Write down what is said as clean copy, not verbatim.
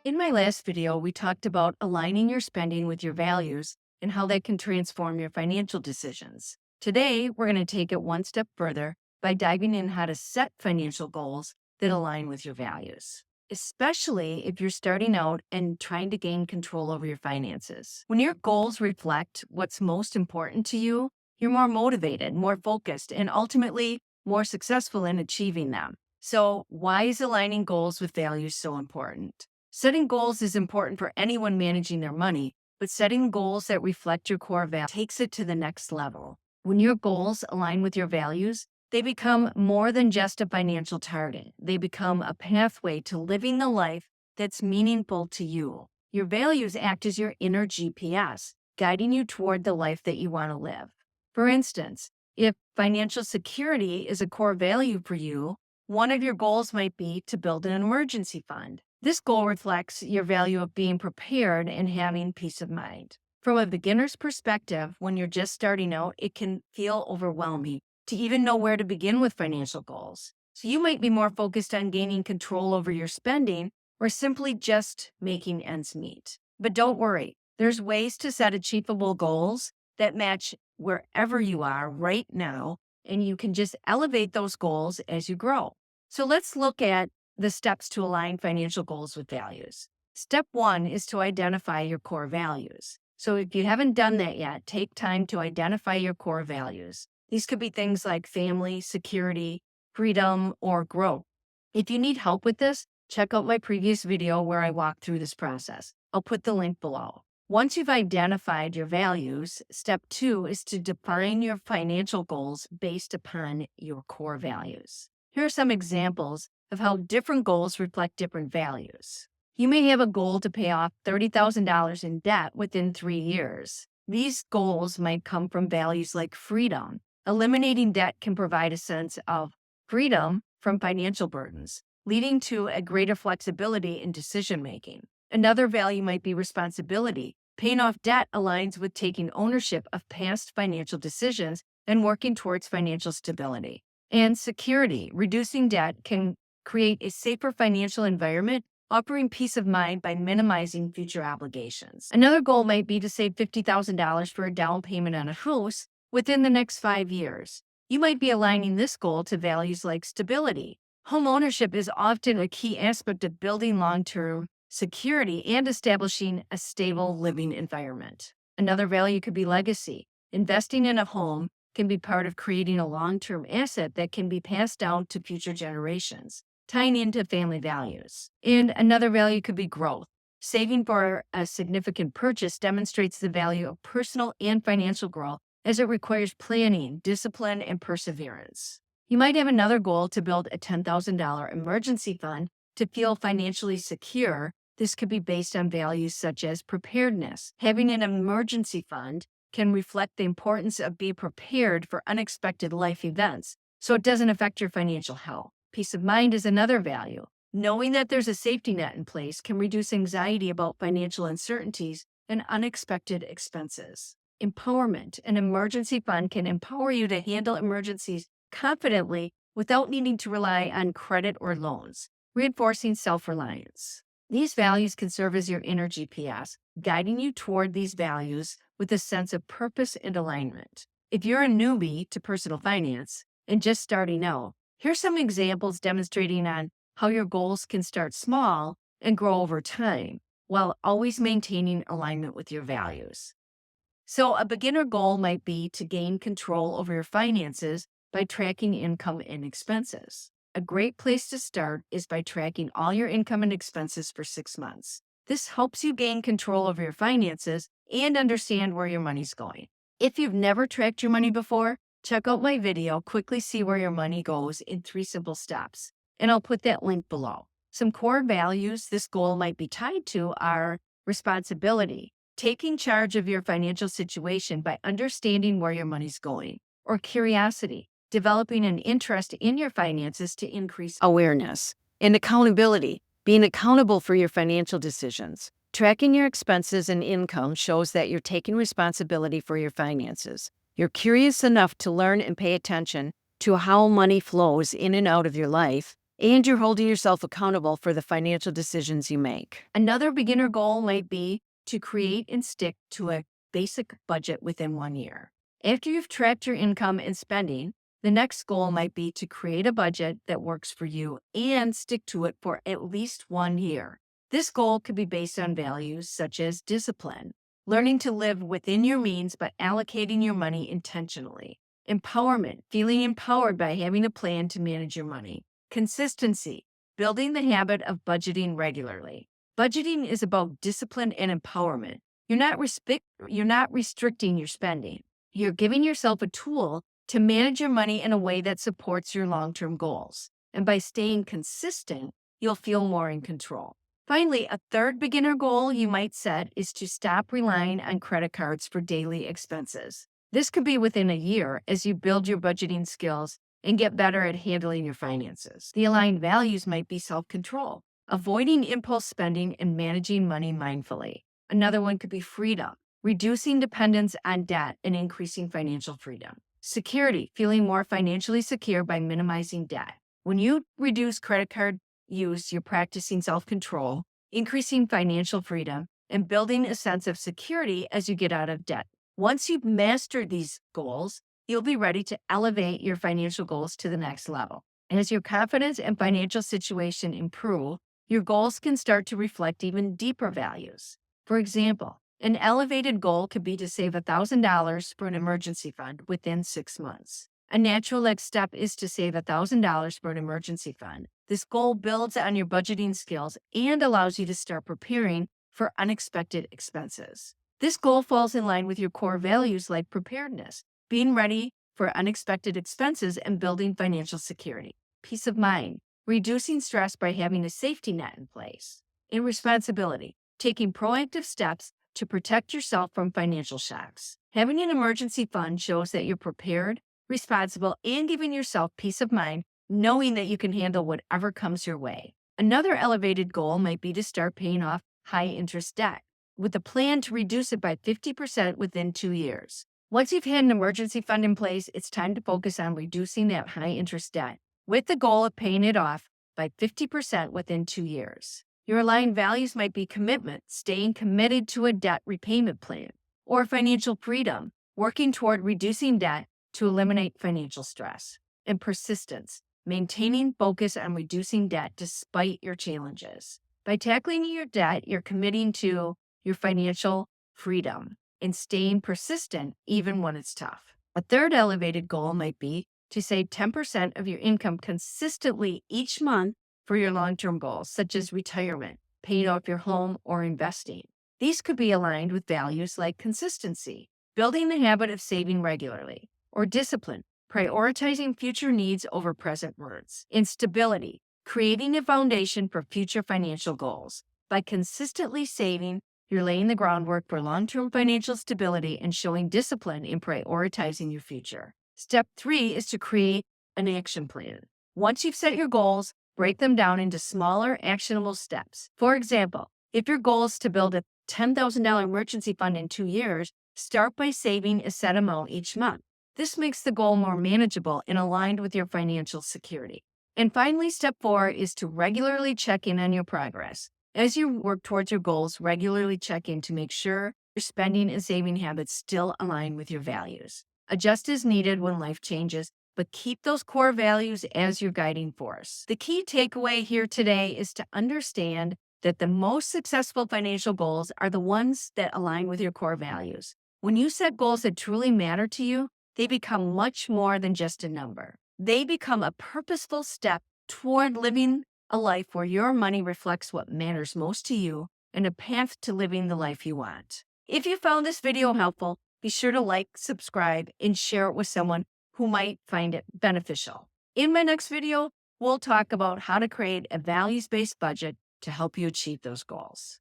In my last video, we talked about aligning your spending with your values and how that can transform your financial decisions. Today, we're going to take it one step further by diving in how to set financial goals that align with your values, especially if you're starting out and trying to gain control over your finances. When your goals reflect what's most important to you, you're more motivated, more focused, and ultimately more successful in achieving them. So, why is aligning goals with values so important? Setting goals is important for anyone managing their money, but setting goals that reflect your core values takes it to the next level. When your goals align with your values, they become more than just a financial target. They become a pathway to living the life that's meaningful to you. Your values act as your inner GPS, guiding you toward the life that you want to live. For instance, if financial security is a core value for you, one of your goals might be to build an emergency fund. This goal reflects your value of being prepared and having peace of mind. From a beginner's perspective, when you're just starting out, it can feel overwhelming to even know where to begin with financial goals. So you might be more focused on gaining control over your spending or simply just making ends meet. But don't worry, there's ways to set achievable goals that match wherever you are right now, and you can just elevate those goals as you grow. So let's look at the steps to align financial goals with values. Step one is to identify your core values. So if you haven't done that yet, take time to identify your core values. These could be things like family, security, freedom, or growth. If you need help with this, check out my previous video where I walk through this process. I'll put the link below. Once you've identified your values, step two is to define your financial goals based upon your core values. Here are some examples of how different goals reflect different values. You may have a goal to pay off $30,000 in debt within 3 years. These goals might come from values like freedom. Eliminating debt can provide a sense of freedom from financial burdens, leading to a greater flexibility in decision making. Another value might be responsibility. Paying off debt aligns with taking ownership of past financial decisions and working towards financial stability. And security. Reducing debt can create a safer financial environment, offering peace of mind by minimizing future obligations. Another goal might be to save $50,000 for a down payment on a house within the next 5 years. You might be aligning this goal to values like stability. Home ownership is often a key aspect of building long-term security and establishing a stable living environment. Another value could be legacy. Investing in a home can be part of creating a long-term asset that can be passed down to future generations, tying into family values. And another value could be growth. Saving for a significant purchase demonstrates the value of personal and financial growth as it requires planning, discipline, and perseverance. You might have another goal to build a $10,000 emergency fund to feel financially secure. This could be based on values such as preparedness. Having an emergency fund can reflect the importance of being prepared for unexpected life events so it doesn't affect your financial health. Peace of mind is another value. Knowing that there's a safety net in place can reduce anxiety about financial uncertainties and unexpected expenses. Empowerment. An emergency fund can empower you to handle emergencies confidently without needing to rely on credit or loans, reinforcing self-reliance. These values can serve as your inner GPS, guiding you toward these values with a sense of purpose and alignment. If you're a newbie to personal finance and just starting out, here's some examples demonstrating on how your goals can start small and grow over time while always maintaining alignment with your values. So a beginner goal might be to gain control over your finances by tracking income and expenses. A great place to start is by tracking all your income and expenses for 6 months. This helps you gain control over your finances and understand where your money's going. If you've never tracked your money before, check out my video, Quickly See Where Your Money Goes in 3 Simple Steps, and I'll put that link below. Some core values this goal might be tied to are responsibility, taking charge of your financial situation by understanding where your money's going, or curiosity, developing an interest in your finances to increase awareness, and accountability, being accountable for your financial decisions. Tracking your expenses and income shows that you're taking responsibility for your finances. You're curious enough to learn and pay attention to how money flows in and out of your life, And you're holding yourself accountable for the financial decisions you make. Another beginner goal might be to create and stick to a basic budget within 1 year. After you've tracked your income and spending, the next goal might be to create a budget that works for you and stick to it for at least 1 year. This goal could be based on values such as discipline, learning to live within your means by allocating your money intentionally, empowerment, feeling empowered by having a plan to manage your money, consistency, building the habit of budgeting regularly. Budgeting is about discipline and empowerment. You're not restricting your spending. You're giving yourself a tool to manage your money in a way that supports your long-term goals. And by staying consistent, you'll feel more in control. Finally, a third beginner goal you might set is to stop relying on credit cards for daily expenses. This could be within a year as you build your budgeting skills and get better at handling your finances. The aligned values might be self-control, avoiding impulse spending and managing money mindfully. Another one could be freedom, reducing dependence on debt and increasing financial freedom. Security, feeling more financially secure by minimizing debt. When you reduce credit card use, you're practicing self-control, increasing financial freedom, and building a sense of security as you get out of debt. Once you've mastered these goals, you'll be ready to elevate your financial goals to the next level. As your confidence and financial situation improve, your goals can start to reflect even deeper values. For example, an elevated goal could be to save $1,000 for an emergency fund within 6 months. A natural next step is to save $1,000 for an emergency fund. This goal builds on your budgeting skills and allows you to start preparing for unexpected expenses. This goal falls in line with your core values like preparedness, being ready for unexpected expenses, and building financial security. Peace of mind, reducing stress by having a safety net in place. And responsibility, taking proactive steps to protect yourself from financial shocks. Having an emergency fund shows that you're prepared, responsible, and giving yourself peace of mind, knowing that you can handle whatever comes your way. Another elevated goal might be to start paying off high-interest debt, with a plan to reduce it by 50% within 2 years. Once you've had an emergency fund in place, it's time to focus on reducing that high-interest debt, with the goal of paying it off by 50% within 2 years. Your aligned values might be commitment, staying committed to a debt repayment plan, or financial freedom, working toward reducing debt to eliminate financial stress, and persistence, maintaining focus on reducing debt despite your challenges. By tackling your debt, you're committing to your financial freedom and staying persistent even when it's tough. A third elevated goal might be to save 10% of your income consistently each month for your long-term goals, such as retirement, paying off your home, or investing. These could be aligned with values like consistency, building the habit of saving regularly, or discipline, prioritizing future needs over present wants, and stability, creating a foundation for future financial goals. By consistently saving, you're laying the groundwork for long-term financial stability and showing discipline in prioritizing your future. Step 3 is to create an action plan. Once you've set your goals, break them down into smaller, actionable steps. For example, if your goal is to build a $10,000 emergency fund in 2 years, start by saving a set amount each month. This makes the goal more manageable and aligned with your financial security. And finally, step 4 is to regularly check in on your progress. As you work towards your goals, regularly check in to make sure your spending and saving habits still align with your values. Adjust as needed when life changes, but keep those core values as your guiding force. The key takeaway here today is to understand that the most successful financial goals are the ones that align with your core values. When you set goals that truly matter to you, they become much more than just a number. They become a purposeful step toward living a life where your money reflects what matters most to you and a path to living the life you want. If you found this video helpful, be sure to like, subscribe, and share it with someone who might find it beneficial. In my next video, we'll talk about how to create a values-based budget to help you achieve those goals.